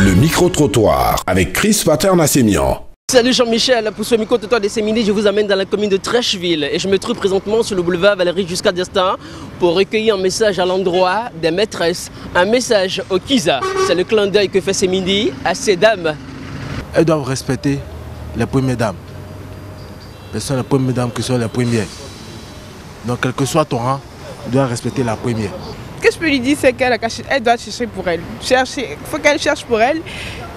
Le micro-trottoir avec Chris Paternassemian. Salut Jean-Michel, pour ce micro-trottoir de ce midi, je vous amène dans la commune de Trècheville et je me trouve présentement sur le boulevard Valérie Giscard d'Estaing pour recueillir un message à l'endroit des maîtresses, un message au Kiza. C'est le clin d'œil que fait ce midi à ces dames. Elles doivent respecter les premières dames. Ce sont les premières dames qui sont les premières. Donc quel que soit ton rang, tu dois respecter la première. Ce que je peux lui dire, c'est qu'elle doit chercher pour elle. Il faut qu'elle cherche pour elle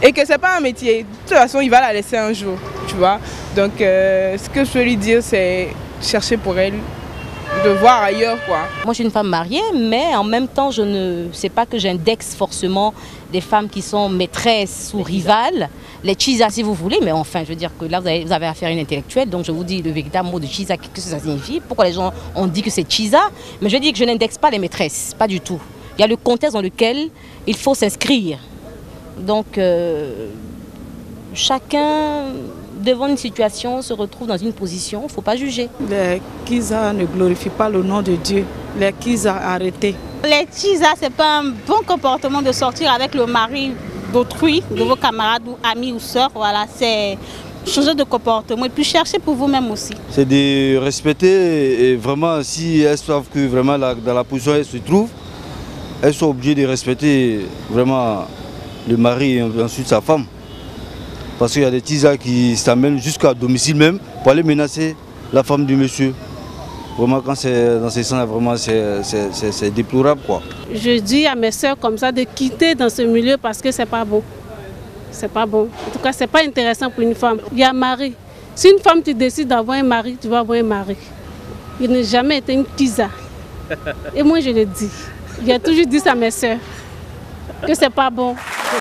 et que ce n'est pas un métier. De toute façon, il va la laisser un jour, tu vois. Donc, ce que je peux lui dire, c'est chercher pour elle, de voir ailleurs, quoi. Moi, je suis une femme mariée, mais en même temps, je ne sais pas que j'indexe forcément des femmes qui sont maîtresses ou rivales. Les chisa, si vous voulez, mais enfin, je veux dire que là, vous avez affaire à une intellectuelle, donc je vous dis le véritable mot de chisa, qu'est-ce que ça signifie, pourquoi les gens ont dit que c'est chisa, mais je dis que je n'indexe pas les maîtresses, pas du tout. Il y a le contexte dans lequel il faut s'inscrire. Donc, chacun, devant une situation, se retrouve dans une position, il ne faut pas juger. Les Kiza ne glorifient pas le nom de Dieu. Les Kiza arrêtés. Les Kiza, ce n'est pas un bon comportement de sortir avec le mari d'autrui, de vos camarades ou amis ou sœurs. Voilà, c'est changer de comportement et puis chercher pour vous-même aussi. C'est de respecter et vraiment, si elles savent que vraiment dans la position où elles se trouvent, elles sont obligées de respecter vraiment le mari et ensuite sa femme. Parce qu'il y a des tisas qui s'amènent jusqu'à domicile même pour aller menacer la femme du monsieur. Vraiment, quand c'est dans ces sens-là, vraiment, c'est déplorable, quoi. Je dis à mes soeurs comme ça de quitter dans ce milieu parce que c'est pas bon. C'est pas bon. En tout cas, c'est pas intéressant pour une femme. Il y a un mari. Si une femme tu décides d'avoir un mari, tu vas avoir un mari. Il n'a jamais été une tisa. Et moi, je le dis. J'ai toujours dit ça à mes soeurs que c'est pas bon.